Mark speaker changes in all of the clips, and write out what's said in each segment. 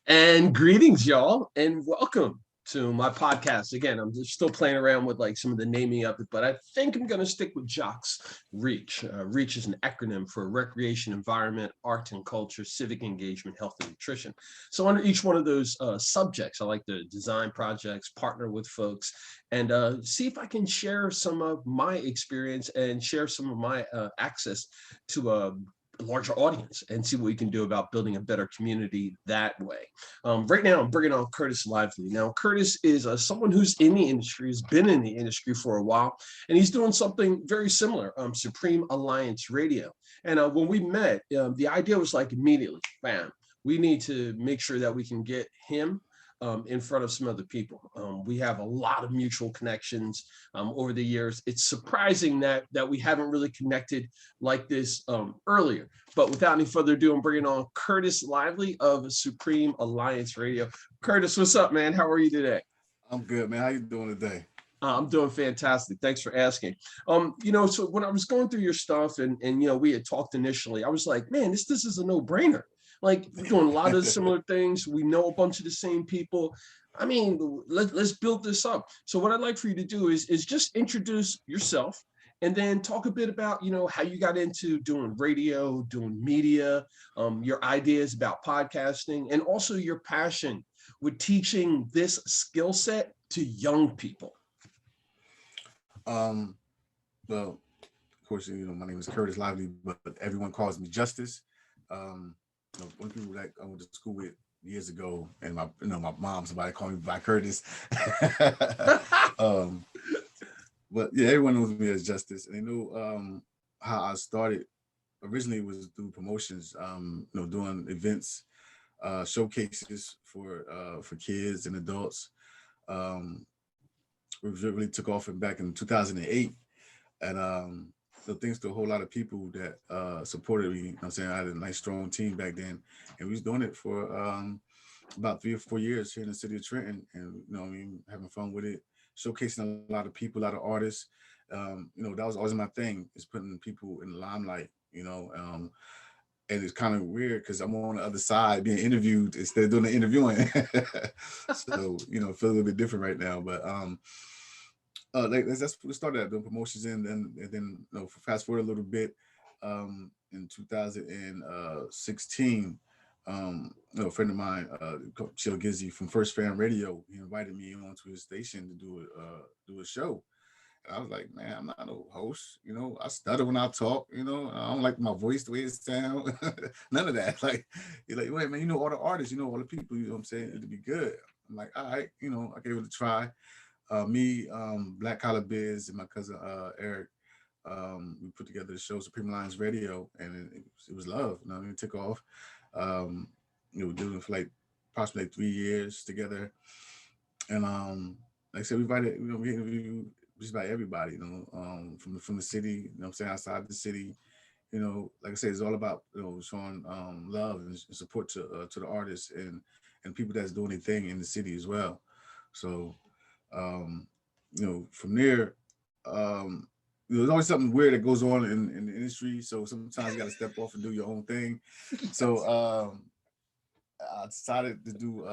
Speaker 1: And greetings, y'all, and welcome to my podcast. Again, I'm just still playing around with like some of the naming of it, but I think I'm going to stick with Jacque's R.E.A.H. R.E.A.H is an acronym for Recreation, Environment, Art and Culture, Civic Engagement, Health and Nutrition. So under each one of those subjects, I like to design projects, partner with folks, and see if I can share some of my experience and share some of my access to a larger audience and see what we can do about building a better community that way. Right now, I'm bringing on Curtis Lively. Now, Curtis is someone who's in the industry, has been in the industry for a while, and he's doing something very similar, Supreme Alliance Radio. And when we met, the idea was like immediately, bam, we need to make sure that we can get him in front of some other people. We have a lot of mutual connections over the years. It's surprising that we haven't really connected like this earlier. But without any further ado, I'm bringing on Curtis Lively of Supreme Alliance Radio. Curtis, what's up, man? How are you today?
Speaker 2: I'm good, man. How you doing today?
Speaker 1: I'm doing fantastic. Thanks for asking. So when I was going through your stuff and we had talked initially, I was like, man, this is a no-brainer. Like we're doing a lot of similar things. We know a bunch of the same people. I mean, let's build this up. So what I'd like for you to do is just introduce yourself and then talk a bit about, how you got into doing radio, doing media, your ideas about podcasting, and also your passion with teaching this skill set to young people.
Speaker 2: Well, of course, my name is Curtis Lively, but everyone calls me Justice. One people that I went to school with years ago, and my mom, somebody called me by Curtis. But yeah, everyone knows me as Justice, and they know how I started. Originally, was through promotions, doing events, showcases for kids and adults. It really took off back in 2008, and thanks to a whole lot of people that supported me. I'm saying I had a nice strong team back then, and we was doing it for about 3 or 4 years here in the city of Trenton, and having fun with it, showcasing a lot of people, a lot of artists. That was always my thing, is putting people in the limelight. And it's kind of weird because I'm on the other side being interviewed instead of doing the interviewing. So it feels a little bit different right now, but that's what we started at, doing promotions, and then fast forward a little bit, in 2016, a friend of mine, Chill Gizzy from First Fan Radio, he invited me onto his station to do a show. And I was like, man, I'm not no host. I stutter when I talk. I don't like my voice the way it sounds. None of that. Like, you're like, wait, man, all the artists, all the people. You know what I'm saying? It'd be good. I'm like, all right, I gave it a try. Me, Black Collar Biz, and my cousin Eric, we put together the show Supreme Alliance Radio, and it was love. It took off. We were doing it for like approximately 3 years together, and like I said, we invited, we interviewed just about everybody, from the city, what I'm saying, outside the city. Like I said, it's all about showing love and support to the artists and people that's doing their thing in the city as well. So from there, there's always something weird that goes on in the industry. So sometimes you got to step off and do your own thing. So I decided to do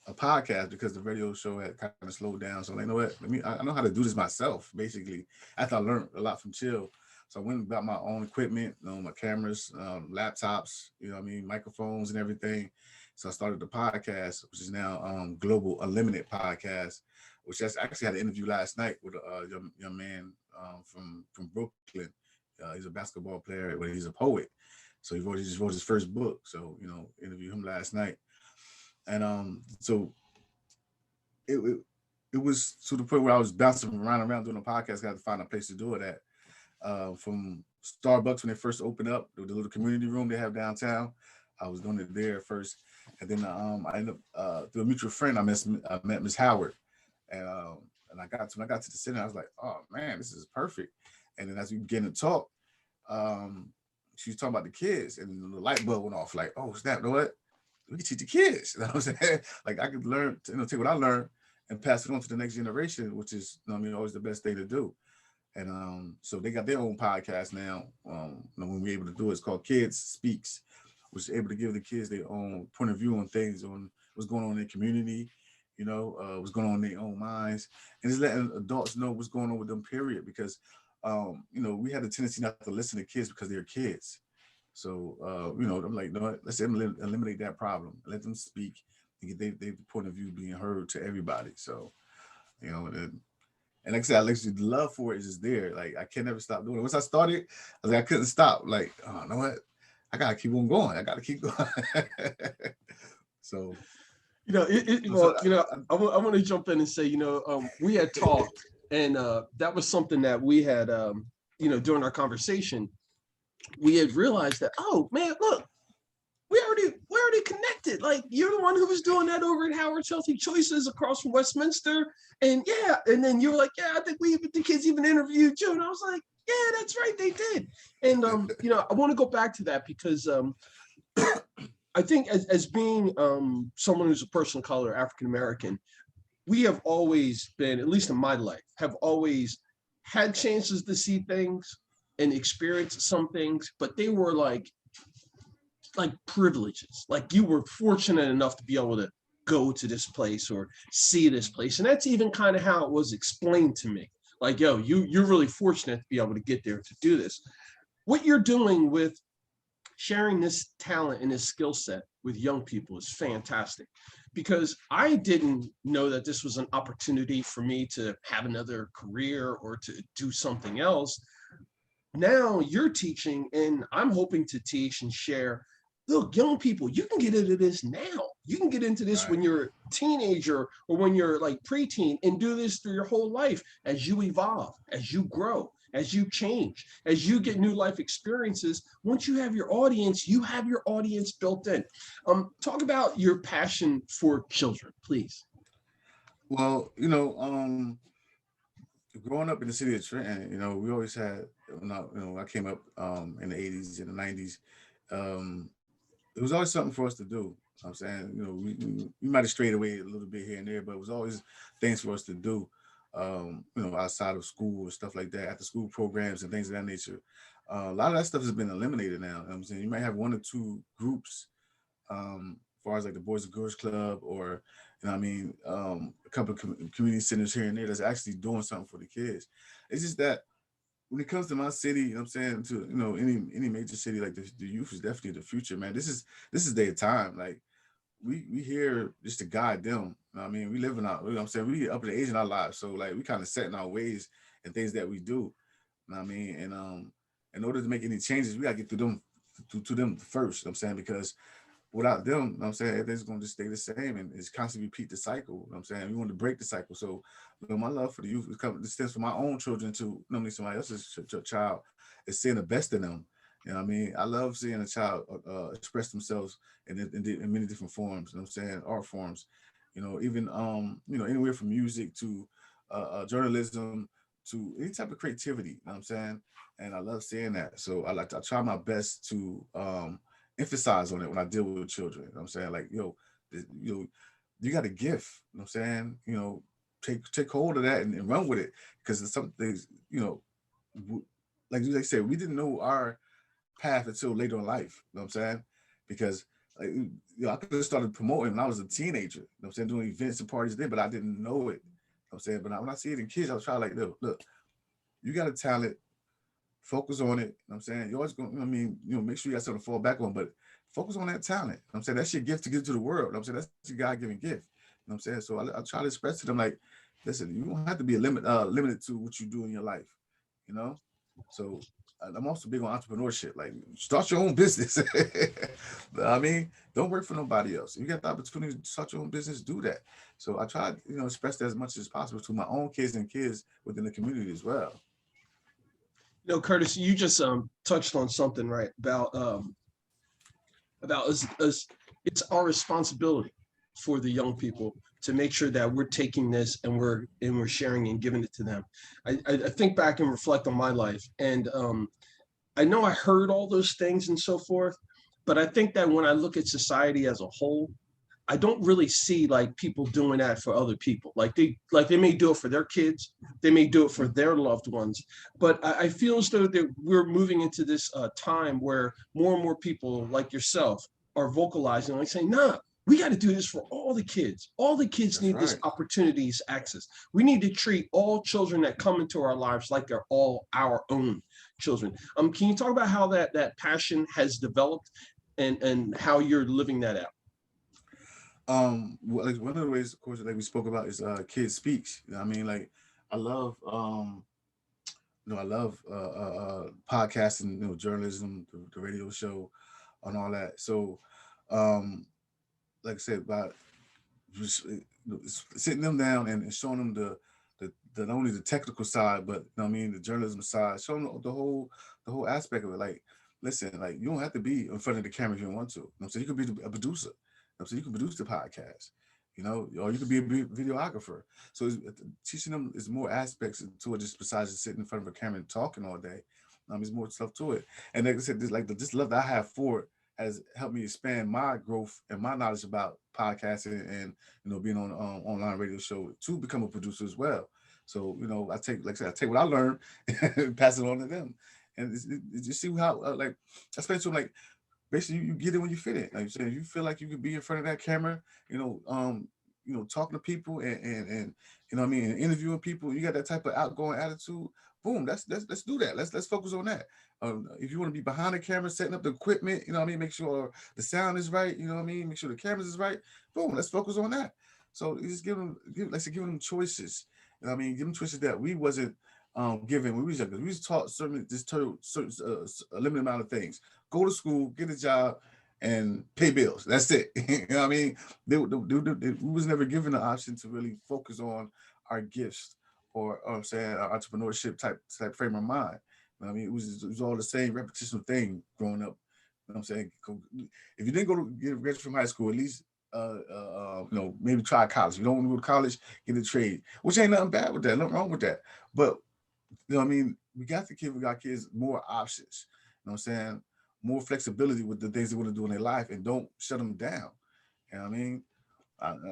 Speaker 2: a podcast because the radio show had kind of slowed down. So you know what? I know how to do this myself, basically, after I learned a lot from Chill. So I went and got my own equipment, my cameras, laptops, microphones and everything. So I started the podcast, which is now Global Unlimited Podcast, which I actually had an interview last night with a young man from Brooklyn. He's a basketball player, but he's a poet. So he just wrote his first book. So interviewed him last night, and so it was to the point where I was bouncing around doing a podcast. I had to find a place to do it at. From Starbucks when they first opened up, the little community room they have downtown. I was doing it there first, and then I ended up through a mutual friend. I met Miss Howard, and when I got to the center, I was like, oh man, this is perfect. And then as we began to talk, she was talking about the kids, and the light bulb went off. Like, oh snap, you know what? We can teach the kids. You know what I'm saying? Like I could learn, take what I learned and pass it on to the next generation, which is, always the best thing to do. And so they got their own podcast now. When we're able to do it, it's called Kids Speaks, was able to give the kids their own point of view on things, on what's going on in their community, what's going on in their own minds, and just letting adults know what's going on with them, period. Because, we had a tendency not to listen to kids because they're kids. So, I'm like, no, let's eliminate that problem. Let them speak and get their point of view being heard to everybody. So, and like I said, the love for it is just there. Like, I can never stop doing it. Once I started, I was like, I couldn't stop. Like, oh, you know what? I gotta keep on going. I gotta keep going. So,
Speaker 1: I want to jump in and say, we had talked, and that was something that we had, during our conversation, we had realized that, oh man, look, we're already connected. Like, you're the one who was doing that over at Howard's Healthy Choices across from Westminster. And then you were like, yeah, I think the kids even interviewed you. And I was like, yeah, that's right, they did. And I want to go back to that because I think as being someone who's a person of color, African American, we have always been, at least in my life, have always had chances to see things and experience some things, but they were like privileges. Like, you were fortunate enough to be able to go to this place or see this place. And that's even kind of how it was explained to me. Like, yo, you're really fortunate to be able to get there to do this. What you're doing with sharing this talent and this skill set with young people is fantastic, because I didn't know that this was an opportunity for me to have another career or to do something else. Now you're teaching, and I'm hoping to teach and share. Look, young people, you can get into this now. You can get into this when you're a teenager or when you're like preteen, and do this through your whole life as you evolve, as you grow, as you change, as you get new life experiences. Once you have your audience, you have your audience built in. Talk about your passion for children, please.
Speaker 2: Well, growing up in the city of Trenton, we always had, I came up in the 80s and the 90s. It was always something for us to do. I'm saying, we might have strayed away a little bit here and there, but it was always things for us to do, outside of school or stuff like that, after school programs and things of that nature. A lot of that stuff has been eliminated now. You know what I'm saying, you might have one or two groups, as far as like the Boys and Girls Club, or, a couple of community centers here and there that's actually doing something for the kids. It's just that when it comes to my city, you know what I'm saying, to any major city, like the youth is definitely the future, man. This is their time. Like, we here just to guide them. You know what I mean, we live in our, you know what I'm saying, we up at the age in our lives, so like we kind of set in our ways and things that we do. You know what I mean, and in order to make any changes, we gotta get to them first. You know what I'm saying, because without them, you know what I'm saying, everything's gonna just stay the same and it's constantly repeat the cycle. You know what I'm saying, we want to break the cycle. So, my love for the youth stems from my own children to somebody else's child, is seeing the best in them. You know what I mean? I love seeing a child express themselves in many different forms. You know what I'm saying? Art forms. Even anywhere from music to journalism to any type of creativity. You know what I'm saying? And I love seeing that. So I try my best to emphasize on it when I deal with children. You know what I'm saying? Like, you got a gift. You know what I'm saying? Take hold of that and run with it, because it's some things, like you said, we didn't know our path until later in life. You know what I'm saying? Because like, I could have started promoting when I was a teenager. You know what I'm saying? Doing events and parties then, but I didn't know it. You know what I'm saying? But when I see it in kids, I was trying, like, look, you got a talent, focus on it. You know what I'm saying? You're always going, make sure you got something to fall back on, but focus on that talent. You know what I'm saying? That's your gift to give to the world. You know what I'm saying? That's your God-given gift. You know what I'm saying? So I try to express to them, like, listen, you don't have to be limited to what you do in your life, So I'm also big on entrepreneurship. Like, start your own business. I mean, don't work for nobody else. If you got the opportunity to start your own business, do that. So I try to, express that as much as possible to my own kids and kids within the community as well.
Speaker 1: Curtis, you just touched on something, right? About us, it's our responsibility for the young people to make sure that we're taking this and we're sharing and giving it to them. I think back and reflect on my life, and I know I heard all those things and so forth, but I think that when I look at society as a whole, I don't really see like people doing that for other people. Like they may do it for their kids, they may do it for their loved ones, but I feel as though that we're moving into this time where more and more people like yourself are vocalizing, like saying, "Nah, we got to do this for all the kids. All the kids
Speaker 2: That's
Speaker 1: need this
Speaker 2: right.
Speaker 1: opportunities access. We need to treat all children that come into our lives like they're all our own children." Can you talk about how that passion has developed and how you're living that out?
Speaker 2: Like one of the ways, of course, like we spoke about is kid speaks. You know what I mean? Like I love I love podcasting, journalism, the radio show, and all that. So, um, like I said, about just sitting them down and showing them the not only the technical side, but I mean the journalism side, showing them the whole aspect of it. Like, listen, like you don't have to be in front of the camera if you don't want to. So you could be a producer. So you can produce the podcast. Or you could be a videographer. So teaching them is more aspects to it just besides just sitting in front of a camera and talking all day. There's more stuff to it. And like I said, this love that I have for it has helped me expand my growth and my knowledge about podcasting and being on online radio show to become a producer as well. So I take, like I said, I take what I learned and pass it on to them. And you see how like I spent to like basically you get it when you fit it. Like you said, if you feel like you could be in front of that camera, talking to people and what I mean, and interviewing people, you got that type of outgoing attitude. Boom, let's do that. Let's focus on that. If you want to be behind the camera, setting up the equipment, what I mean, make sure the sound is right. What I mean, make sure the cameras is right. Boom, let's focus on that. So you just like I said, giving them choices. I mean, give them choices that we wasn't given when we was younger. We was taught certain a limited amount of things. Go to school, get a job, and pay bills. That's it. You know what I mean? We was never given the option to really focus on our gifts or saying our entrepreneurship type frame of mind. You know what I mean? It was all the same repetitional thing growing up. You know what I'm saying? If you didn't go to get graduate from high school, at least maybe try college. If you don't want to go to college, get a trade, which ain't nothing bad with that, nothing wrong with that. But what I mean? We got kids more options. You know what I'm saying? More flexibility with the things they want to do in their life and don't shut them down. You know what I mean?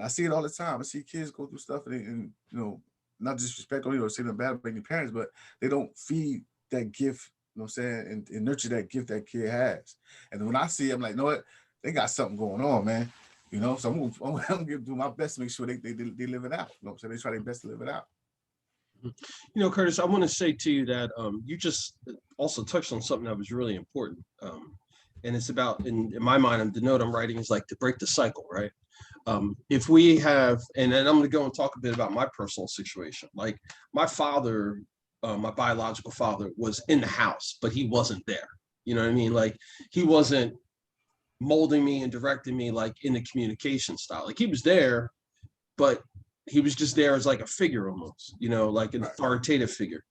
Speaker 2: I see it all the time. I see kids go through stuff and not disrespect or say them bad about their parents, but they don't feed that gift, what I'm saying, and nurture that gift that kid has. And when I see it, I'm like, you know what? They got something going on, man. So I'm gonna do my best to make sure they live it out. You know what I'm saying? They try their best to live it out.
Speaker 1: Curtis, I want to say to you that you just also touched on something that was really important. And it's about, in my mind, the note I'm writing is like to break the cycle, right? If we have, and then I'm going to go and talk a bit about my personal situation. Like my father, my biological father was in the house, but he wasn't there. You know what I mean? Like he wasn't molding me and directing me like in the communication style. Like he was there, but he was just there as like a figure almost, like an authoritative figure.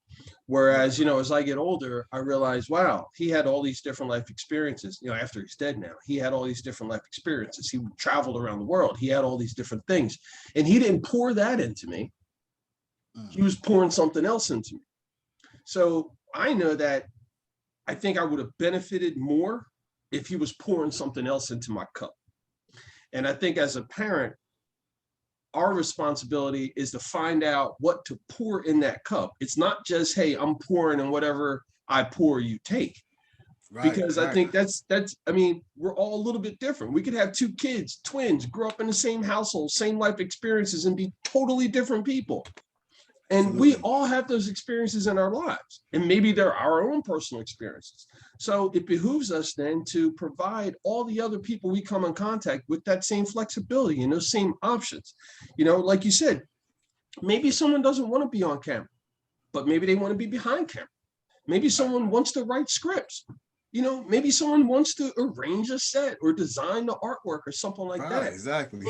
Speaker 1: Whereas, as I get older, I realize, wow, he had all these different life experiences. After he's dead now, he had all these different life experiences. He traveled around the world. He had all these different things. And he didn't pour that into me. He was pouring something else into me. So I know that I think I would have benefited more if he was pouring something else into my cup. And I think as a parent, our responsibility is to find out what to pour in that cup. It's not just, hey, I'm pouring and whatever I pour, you take. Because I think that's, I mean, we're all a little bit different. We could have two kids, twins, grow up in the same household, same life experiences, and be totally different people. And
Speaker 2: Absolutely.
Speaker 1: we all have those experiences in our lives, and maybe they're our own personal experiences. So it behooves us then to provide all the other people we come in contact with that same flexibility and those same options. Like you said, maybe someone doesn't want to be on camera, but maybe they want to be behind camera. Maybe someone wants to write scripts. Maybe someone wants to arrange a set or design the artwork or something like that.
Speaker 2: Exactly.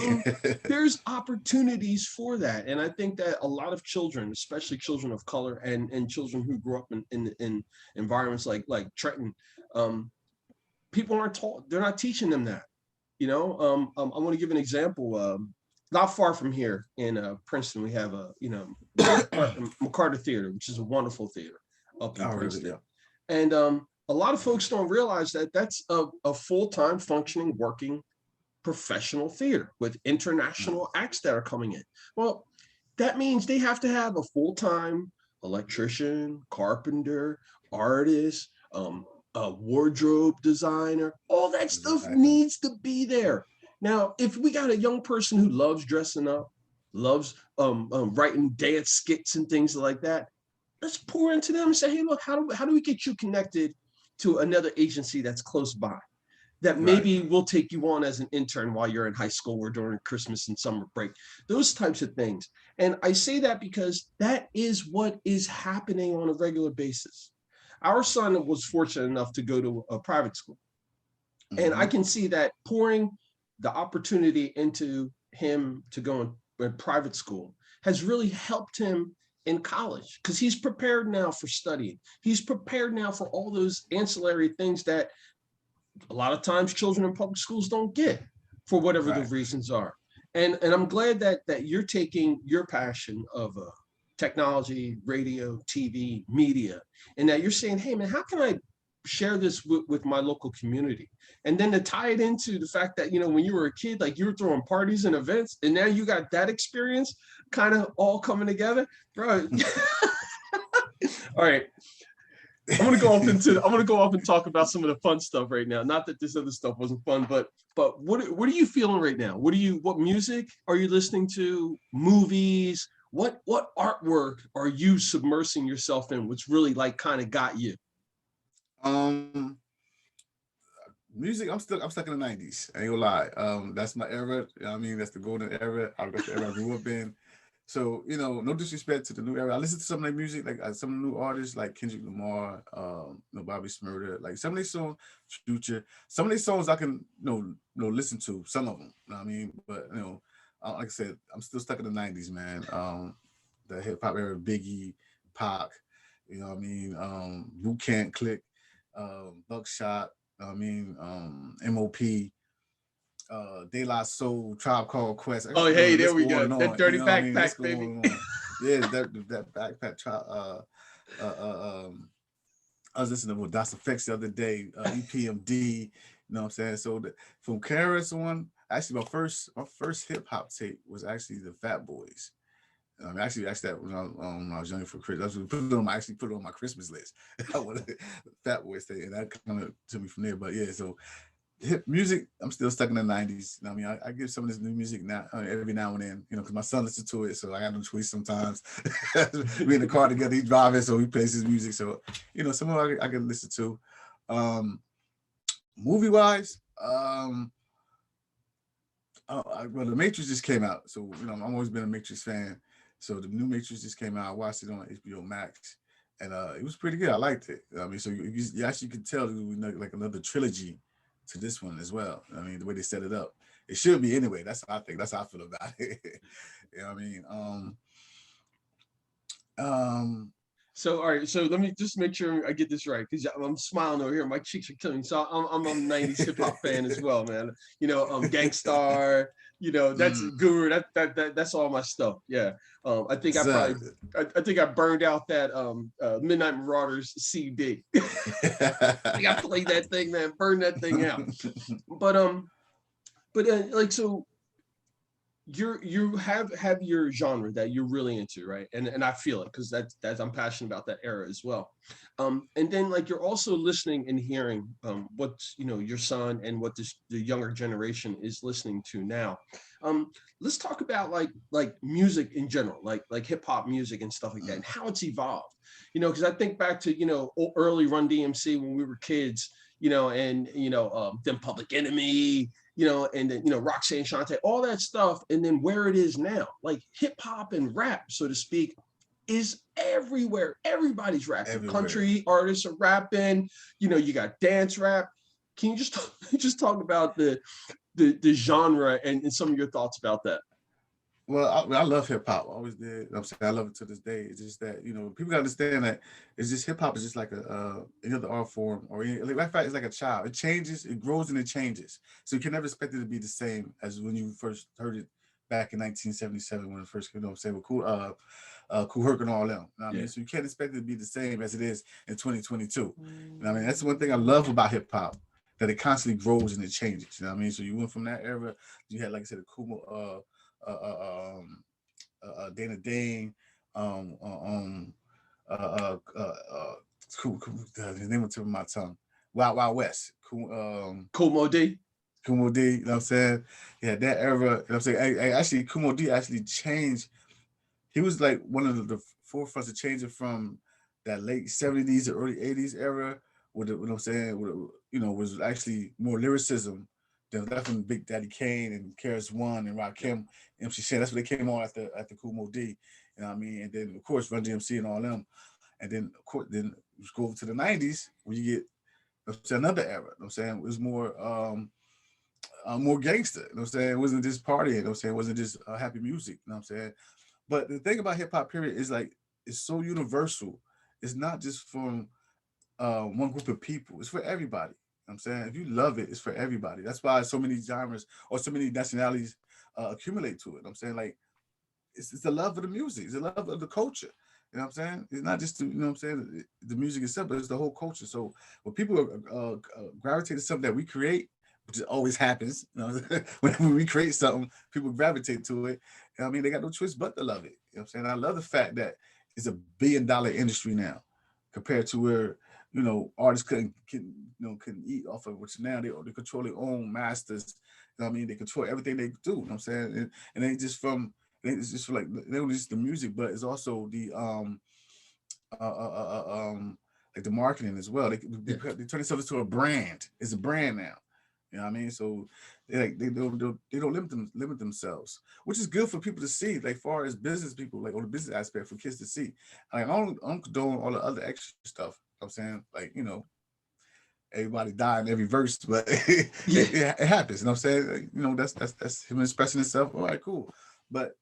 Speaker 1: There's opportunities for that. And I think that a lot of children, especially children of color and children who grew up in environments like Trenton, people aren't taught, they're not teaching them that. I want to give an example. Not far from here in Princeton, we have McCarter Theater, which is a wonderful theater up in Princeton.
Speaker 2: Really, yeah.
Speaker 1: And a lot of folks don't realize that that's a full-time functioning, working professional theater with international acts that are coming in. Well, that means they have to have a full-time electrician, carpenter, artist, a wardrobe designer. All that stuff
Speaker 2: Exactly.
Speaker 1: needs to be there. Now, if we got a young person who loves dressing up, loves writing dance skits and things like that, let's pour into them and say, hey, look, how do we get you connected to another agency that's close by? That
Speaker 2: Right.
Speaker 1: maybe we'll take you on as an intern while you're in high school or during Christmas and summer break, those types of things. And I say that because that is what is happening on a regular basis. Our son was fortunate enough to go to a private school. And I
Speaker 2: Mm-hmm.
Speaker 1: can see that pouring the opportunity into him to go in private school has really helped him in college because he's prepared now for studying. He's prepared now for all those ancillary things that a lot of times children in public schools don't get for whatever the
Speaker 2: Right.
Speaker 1: reasons are. And I'm glad that you're taking your passion of technology, radio, TV, media, and that you're saying, hey man, how can I share this with my local community? And then to tie it into the fact that, when you were a kid, like you were throwing parties and events, and now you got that experience kind of all coming together, bro. All right, I'm gonna go off and talk about some of the fun stuff right now. Not that this other stuff wasn't fun, but what are you feeling right now? What music are you listening to? Movies? What artwork are you submersing yourself in? Which really like kind of got you?
Speaker 2: um Music, I'm stuck in the 90s. I ain't gonna lie. That's my era. You know what I mean, that's the golden era. That's the era I grew up in. So, no disrespect to the new era. I listen to some of their music, like some of the new artists like Kendrick Lamar, Bobby Smurda, like some of these songs, Future. Some of these songs I can, listen to, some of them. You know what I mean? But, like I said, I'm still stuck in the 90s, man. The hip hop era, Biggie, Pac, you know what I mean? Boot Camp Click, Buckshot, MOP, De La Soul, Tribe Called Quest.
Speaker 1: Oh,
Speaker 2: The
Speaker 1: hey, there
Speaker 2: list
Speaker 1: we
Speaker 2: go on
Speaker 1: go.
Speaker 2: and
Speaker 1: That
Speaker 2: on. You
Speaker 1: dirty
Speaker 2: know what I mean? The
Speaker 1: backpack,
Speaker 2: list go on
Speaker 1: baby.
Speaker 2: and on. Yeah, that backpack. Uh, uh, um, I was listening to Das Effects the other day. EPMD. You know what I'm saying? So from KRS on, actually my first hip hop tape was actually the Fat Boys. Actually, that when I was younger for Christmas. Actually put it on my Christmas list. I wanted Fat Boys thing, and that kind of took me from there. But yeah, so hip music, I'm still stuck in the 90s. I give some of this new music now every now and then, because my son listens to it, so I got no choice sometimes. We in the car together, he driving, so he plays his music. So, some of it I can listen to. Movie wise, well, The Matrix just came out, so I've always been a Matrix fan. So the new Matrix just came out. I watched it on HBO Max, and it was pretty good. I liked it. So you actually could tell it was like another trilogy to this one as well. The way they set it up, it should be anyway. That's how I think. That's how I feel about it. You know what I mean? Um,
Speaker 1: So, all right. So let me just make sure I get this right because I'm smiling over here. My cheeks are killing me. So I'm a '90s hip hop fan as well, man. Gangstar. That's
Speaker 2: mm,
Speaker 1: Guru. That's all my stuff. Yeah. I think I
Speaker 2: so,
Speaker 1: probably I think I burned out that Midnight Marauders CD. I think I played that thing, man. Burned that thing out. But like so you have your genre that you're really into, right? And I feel it because that's I'm passionate about that era as well. And then like you're also listening and hearing what your son and what the younger generation is listening to now. Let's talk about like music in general, like hip hop music and stuff like that, and how it's evolved. Because I think back to early Run DMC when we were kids, and then Public Enemy, and then, Roxanne Shante, all that stuff. And then where it is now, like hip hop and rap, so to speak, is everywhere. Everybody's rapping.
Speaker 2: everywhere.
Speaker 1: Country artists are rapping, you got dance rap. Can you just just talk about the genre and some of your thoughts about that?
Speaker 2: Well, I love hip hop. I always did. I'm saying I love it to this day. It's just that people gotta understand that it's just hip hop is just like any other art form or like matter of fact, it's like a child. It changes, it grows, and it changes. So you can never expect it to be the same as when you first heard it back in 1977 when it first came. Say with Cool Herc and all them. You know what I
Speaker 1: Yeah.
Speaker 2: mean? So you can't expect it to be the same as it is in 2022. You know what I mean? That's one thing I love about hip hop. that it constantly grows and it changes. You know what I mean? So you went from that era, you had, like I said, a Kumo, Dana Dane, um, uh, um, his name was tip of my tongue. Wild Wild West.
Speaker 1: Kumo D.
Speaker 2: Kumo D, you know what I'm saying? Yeah, that era, you know what I'm saying? Actually, Kumo D actually changed. He was like one of the forefronts of changing from that late 70s to early 80s era, with the, you know what I'm saying, with, you know, was actually more lyricism than left from Big Daddy Kane and KRS One and Rakim, MC Shan. That's what they came on after Kumo D. You know what I mean? And then of course Run DMC and all them. And then of course then you go over to the 90s where you get, another era. You know what I'm saying? It was more gangster. You know what I'm saying? It wasn't just partying. You know what I'm saying? It wasn't just happy music. You know what I'm saying? But the thing about hip hop, period, is like it's so universal. It's not just from one group of people. It's for everybody. You know what I'm saying? If you love it, it's for everybody. That's why so many genres or so many nationalities accumulate to it. You know what I'm saying? Like it's the love of the music. It's the love of the culture. You know what I'm saying? It's not just the, you know what I'm saying, the music itself, but it's the whole culture. So when people gravitate to something that we create, which always happens, you know, whenever we create something, people gravitate to it. You know what I mean, they got no choice but to love it. You know what I'm saying? I love the fact that it's $1 billion industry now, compared to where, you know, artists couldn't eat off of, which now they control their own masters. You know what I mean? They control everything they do. You know what I'm saying? And they just from it's just like not only just the music, but it's also the like the marketing as well.
Speaker 1: Yeah.
Speaker 2: They turn themselves into a brand. It's a brand now. You know what I mean? So they don't limit themselves, which is good for people to see. Like far as business people, like on the business aspect for kids to see. Like I don't condone all the other extra stuff. You know what I'm saying, like, you know, everybody dying every verse, but
Speaker 1: Yeah.
Speaker 2: it happens. You know what I'm saying? Like, you know, that's him expressing himself. All right, cool. But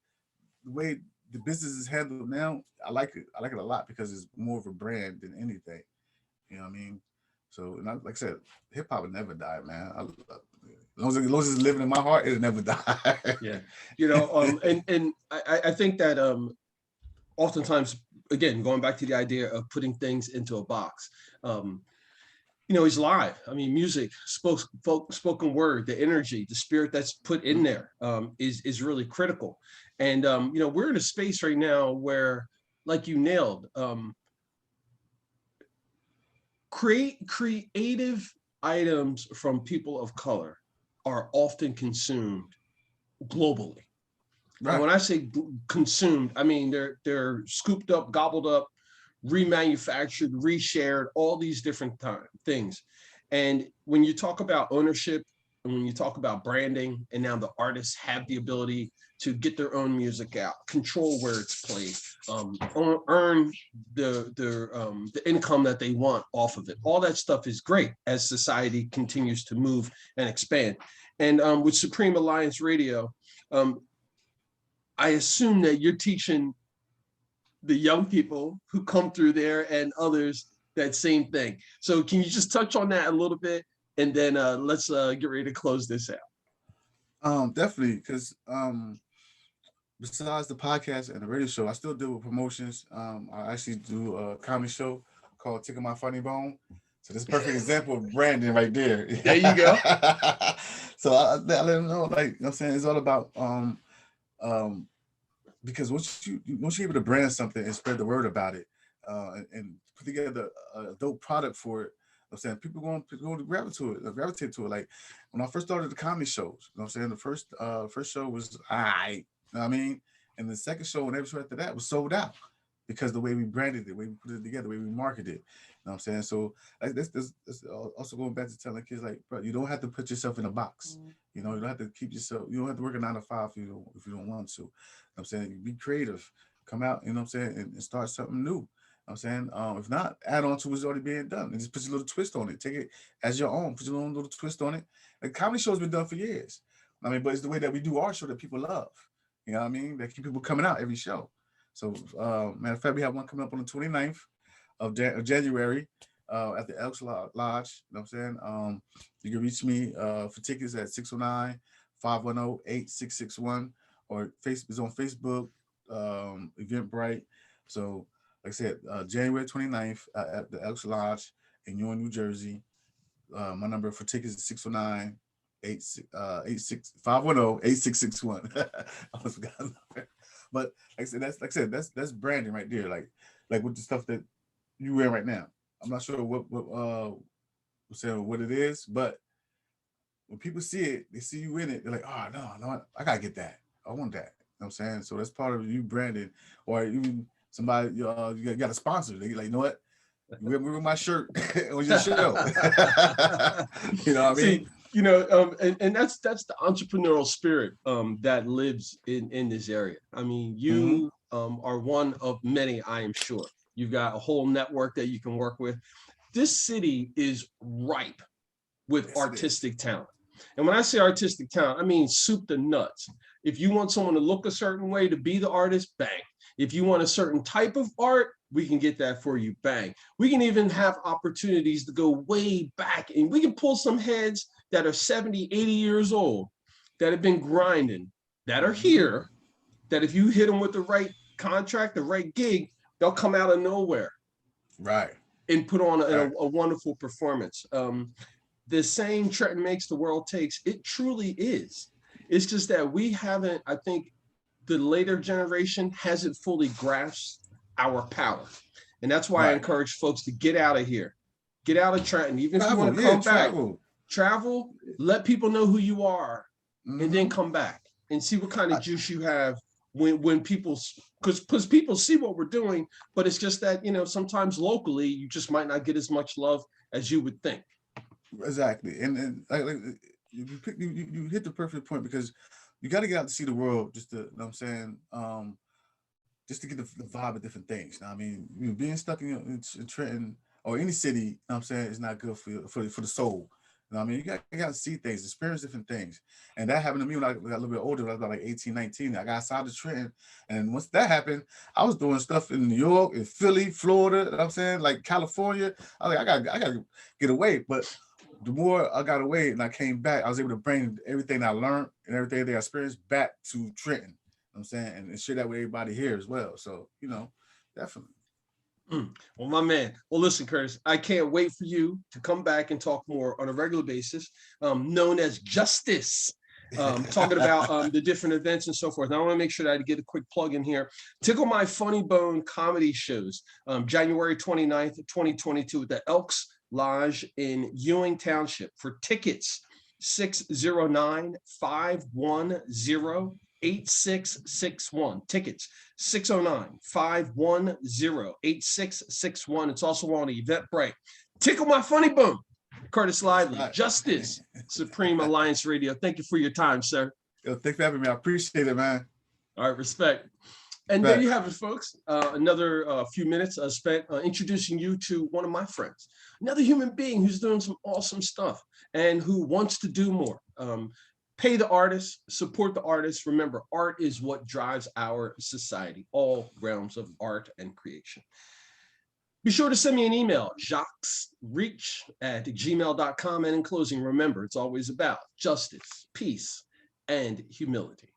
Speaker 2: the way the business is handled now, I like it. I like it a lot because it's more of a brand than anything. You know what I mean? So, and like I said, hip hop will never die, man. As long as it's living in my heart, it'll never die.
Speaker 1: Yeah. And I think that oftentimes, again, going back to the idea of putting things into a box, um, he's live. I mean, music, spoken word, the energy, the spirit that's put in there is really critical. And we're in a space right now where, like you nailed, creative items from people of color are often consumed globally. And
Speaker 2: Right.
Speaker 1: when I say consumed, I mean they're scooped up, gobbled up, remanufactured, reshared, all these different things. And when you talk about ownership, and when you talk about branding, and now the artists have the ability to get their own music out, control where it's played, earn the income that they want off of it. All that stuff is great as society continues to move and expand. And with Supreme Alliance Radio, um, I assume that you're teaching the young people who come through there and others that same thing. So can you just touch on that a little bit, and then let's get ready to close this out.
Speaker 2: Definitely, because besides the podcast and the radio show, I still deal with promotions. I actually do a comedy show called Tickle My Funny Bone. So this is a perfect example of branding right there.
Speaker 1: There you go.
Speaker 2: So I let them know, like, you know what I'm saying, it's all about um because once you're able to brand something and spread the word about it, and put together a dope product for it, I'm saying people going to gravitate to it. Like when I first started the comedy shows, you know what I'm saying, the first show was you know what I mean, and the second show and every show after that was sold out because the way we branded it, the way we put it together, the way we marketed it. You know what I'm saying? So like this also going back to telling kids, like, bro, you don't have to put yourself in a box. You know, you don't have to keep yourself. You don't have to work a 9 to 5 if you don't want to. You know what I'm saying, be creative, come out. You know what I'm saying, and start something new. You know what I'm saying, if not, add on to what's already being done and just put your little twist on it. Take it as your own. Put your own little twist on it. Like comedy show's been done for years. I mean, but it's the way that we do our show that people love. You know what I mean? That keep people coming out every show. So, matter of fact, we have one coming up on the 29th of January at the Elks Lodge. You know what I'm saying? You can reach me for tickets at 609-510-8661, or Facebook is on Facebook, Eventbrite. So, like I said, January 29th at the Elks Lodge in York, New Jersey. My number for tickets is 609 510-8661. I almost forgot the number. But like I said, that's branding right there. Like with the stuff that you wear right now. I'm not sure what it is, but when people see it, they see you in it, they're like, oh no, I gotta get that. I want that. You know what I'm saying? So that's part of you branding, or even somebody you got a sponsor. They like, you know what? You wear my shirt on your show. You know what I mean?
Speaker 1: See, and that's the entrepreneurial spirit that lives in this area. I mean, you are one of many, I am sure. You've got a whole network that you can work with. This city is ripe with artistic talent. And when I say artistic talent, I mean soup to nuts. If you want someone to look a certain way to be the artist, bang. If you want a certain type of art, we can get that for you, bang. We can even have opportunities to go way back, and we can pull some heads that are 70, 80 years old that have been grinding, that are here, that if you hit them with the right contract, the right gig, they'll come out of nowhere.
Speaker 2: Right.
Speaker 1: And put on a wonderful performance. The saying Trenton makes, the world takes, it truly is. It's just that we haven't, I think the later generation hasn't fully grasped our power. And that's why I encourage folks to get out of here. Get out of Trenton. Even if you want to come back, travel, let people know who you are, and then come back and see what kind of juice you have when people, because people see what we're doing, but it's just that, sometimes locally, you just might not get as much love as you would think.
Speaker 2: Exactly. And you hit the perfect point, because you got to get out to see the world, just to, you know what I'm saying, just to get the vibe of different things. Now, I mean, being stuck in Trenton or any city, you know what I'm saying, is not good for the soul. You know what I mean? You got to see things, experience different things. And that happened to me when I got a little bit older. When I was about like 18, 19. I got outside of Trenton. And once that happened, I was doing stuff in New York, in Philly, Florida, you know what I'm saying, like California. I was like, I got to get away. But the more I got away and I came back, I was able to bring everything I learned and everything that I experienced back to Trenton. You know what I'm saying? And share that with everybody here as well. So, definitely.
Speaker 1: Well, my man. Well, listen, Curtis, I can't wait for you to come back and talk more on a regular basis, known as Justice, talking about the different events and so forth. Now, I want to make sure that I get a quick plug in here. Tickle My Funny Bone comedy shows, January 29th, 2022 at the Elks Lodge in Ewing Township. For tickets, 609-510-8661. Tickets 609-510-8661. It's also on Eventbrite. Tickle My Funny Bone. Curtis Lively, Justice, Supreme Alliance Radio. Thank you for your time, sir.
Speaker 2: Yo, thanks for having me. I appreciate it, man.
Speaker 1: All right, respect. And there you have it, folks. Another few minutes spent introducing you to one of my friends, another human being who's doing some awesome stuff and who wants to do more. Pay the artists, support the artists. Remember, art is what drives our society, all realms of art and creation. Be sure to send me an email, jacquesreach@gmail.com. And in closing, remember, it's always about justice, peace, and humility.